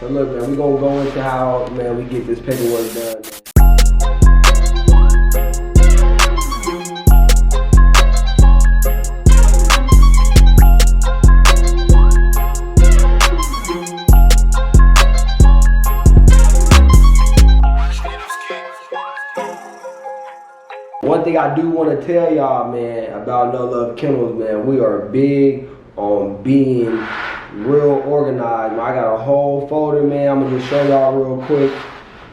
So look, man, we're gonna go into how, man, we get this paperwork done. One thing I do want to tell y'all, man, about NoLove Kennels, man, we are big on being real organized. I got a whole folder, man. I'm gonna just show y'all real quick.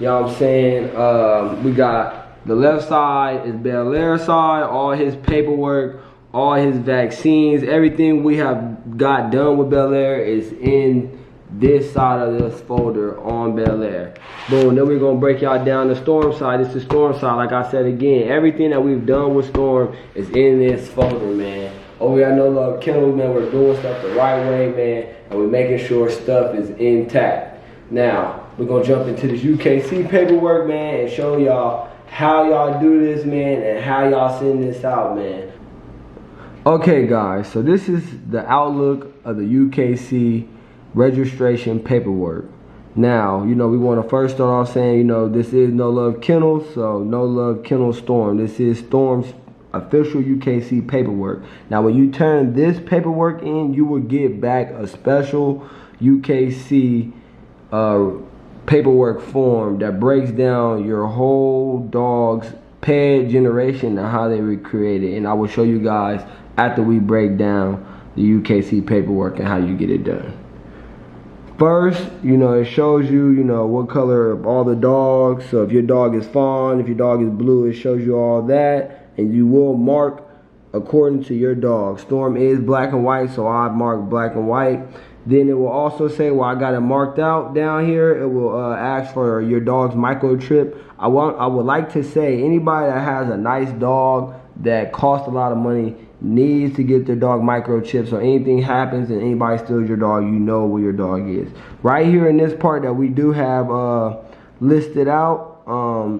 You know what I'm saying? We got the left side is Bel Air side, all his paperwork, all his vaccines, everything we have got done with Bel Air is in this side of this folder on Bel Air. Boom, then we're gonna break y'all down the Storm side. This is Storm side, like I said again. Everything that we've done with Storm is in this folder, man. Oh, we got NoLove Kennels, man. We're doing stuff the right way, man, and we're making sure stuff is intact. Now, we're gonna jump into this UKC paperwork, man, and show y'all how y'all do this, man, and how y'all send this out, man. Okay, guys, so this is the outlook of the UKC registration paperwork. Now, you know, we want to first start off saying, you know, this is NoLove Kennels, so NoLove Kennels Storm. This is Storm's official UKC paperwork. Now, when you turn this paperwork in, you will get back a special UKC paperwork form that breaks down your whole dog's pet generation and how they were created. And I will show you guys after we break down the UKC paperwork and how you get it done. First, you know, it shows you, you know, what color of all the dogs. So if your dog is fawn, if your dog is blue, it shows you all that. And you will mark according to your dog. Storm is black and white, so I mark black and white. Then it will also say, well, I got it marked out down here. It will ask for your dog's microchip. I would like to say anybody that has a nice dog that costs a lot of money needs to get their dog microchip, so anything happens and anybody steals your dog, you know where your dog is. Right here in this part that we do have listed out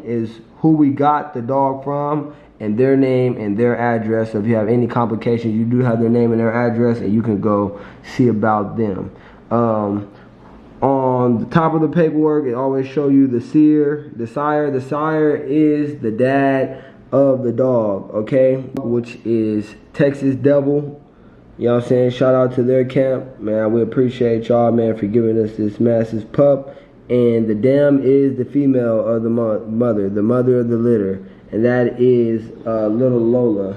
is who we got the dog from and their name and their address. So if you have any complications, you do have their name and their address and you can go see about them. On the top of the paperwork, it always show you the sire. The sire is the dad of the dog, okay, which is Texas Devil. You know what I'm saying? Shout out to their camp, man. We appreciate y'all, man, for giving us this massive pup. And the dam is the female of the mother of the litter, and that is little Lola.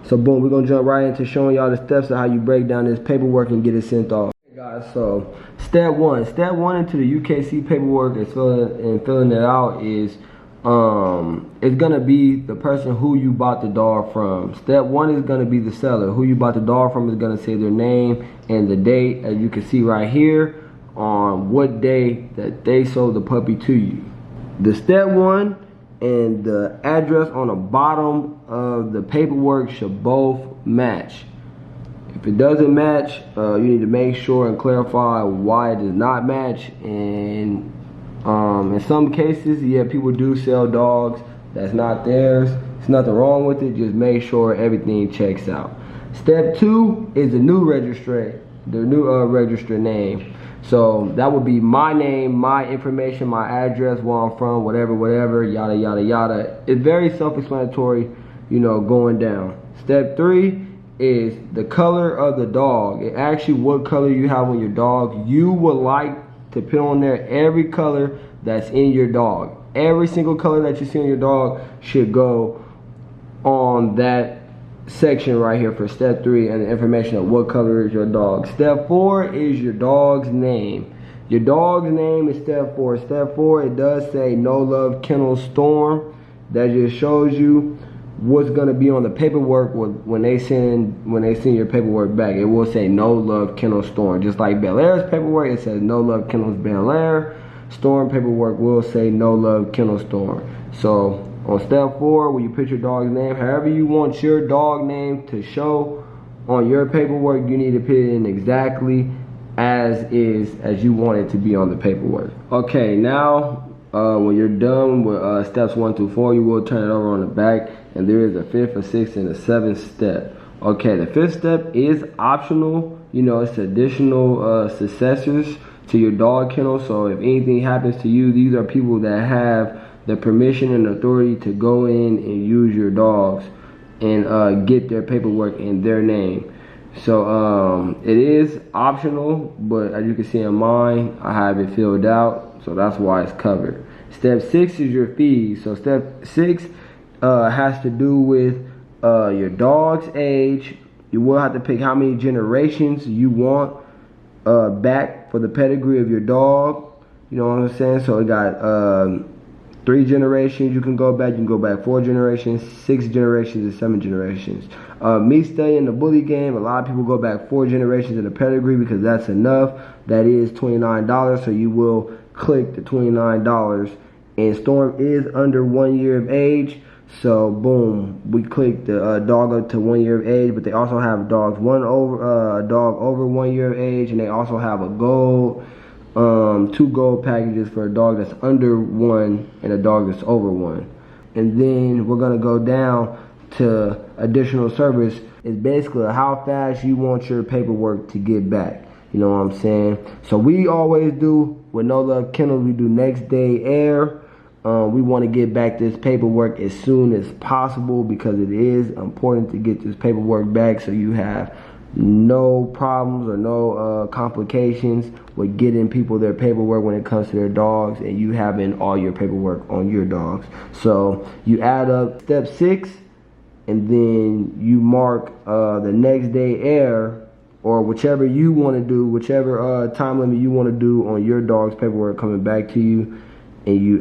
So boom, we're gonna jump right into showing y'all the steps of how you break down this paperwork and get it sent off. Guys, so step one into the UKC paperwork is filling it out is it's gonna be the person who you bought the dog from. Step one is gonna be the seller. Who you bought the dog from is gonna say their name and the date, as you can see right here, on what day that they sold the puppy to you. The step one and the address on the bottom of the paperwork should both match. If it doesn't match, you need to make sure and clarify why it does not match. And in some cases, yeah, people do sell dogs that's not theirs. There's nothing wrong with it. Just make sure everything checks out. Step two is the new registered name. So that would be my name, my information, my address, where I'm from, whatever, yada, yada, yada. It's very self-explanatory, you know, going down. Step three is the color of the dog. It asks you what color you have on your dog. You would like to put on there every color that's in your dog. Every single color that you see on your dog should go on that section right here for step three, and the information of what color is your dog. Step four is your dog's name. Your dog's name is step four. Step four, it does say NoLove Kennels Storm. That just shows you what's gonna be on the paperwork when they send your paperwork back. It will say NoLove Kennels Storm. Just like Bel Air's paperwork, it says NoLove Kennels Bel Air. Storm paperwork will say NoLove Kennels Storm. So on step four, when you put your dog's name, however you want your dog name to show on your paperwork, you need to put it in exactly as you want it to be on the paperwork. Okay, now when you're done with steps 1 through 4, you will turn it over on the back, and there is a 5th, a 6th, and a 7th step. Okay, the 5th step is optional. You know, it's additional successors to your dog kennel. So if anything happens to you, these are people that have the permission and authority to go in and use your dogs and get their paperwork in their name. So it is optional, but as you can see in mine, I have it filled out, so that's why it's covered. Step 6 is your fees. So step 6 has to do with your dog's age. You will have to pick how many generations you want back for the pedigree of your dog. You know what I'm saying? So it got 3 generations you can go back. You can go back 4 generations, 6 generations, and 7 generations. Me studying the bully game, a lot of people go back 4 generations in the pedigree because that's enough. That is $29, so you will click the $29. And Storm is under 1 year of age, so boom, we click the dog up to 1 year of age. But they also have dogs a dog over 1 year of age, and they also have a gold. 2 gold packages for a dog that's under 1 and a dog that's over 1. And then we're gonna go down to additional service. Is basically how fast you want your paperwork to get back. You know what I'm saying? So we always do with NoLove Kennels, we do next day air. We want to get back this paperwork as soon as possible because it is important to get this paperwork back so you have no problems or no complications with getting people their paperwork when it comes to their dogs, and you having all your paperwork on your dogs. So you add up step 6, and then you mark the next day air, or whichever you want to do, whichever time limit you want to do on your dog's paperwork coming back to you, and you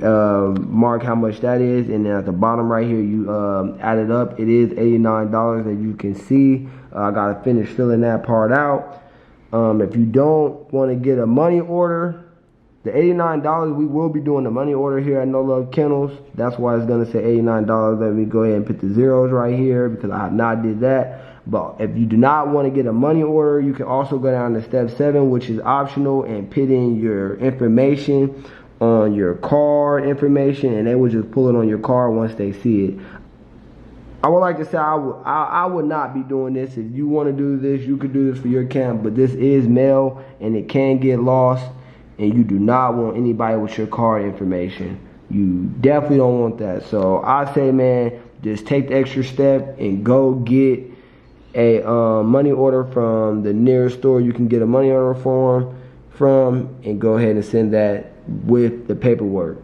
mark how much that is, and then at the bottom right here you add it up. It is $89, as you can see. I gotta finish filling that part out. If you don't want to get a money order, the $89, we will be doing the money order here at NoLove Kennels. That's why it's gonna say $89. Let me go ahead and put the zeros right here because I have not did that. But if you do not want to get a money order, you can also go down to step 7, which is optional, and put in your information on your card information, and they will just pull it on your card once they see it. I would like to say I would not be doing this. If you want to do this, you could do this for your camp, but this is mail and it can get lost, and you do not want anybody with your card information. You definitely don't want that. So I say, man, just take the extra step and go get a money order from the nearest store you can get a money order form from, and go ahead and send that with the paperwork.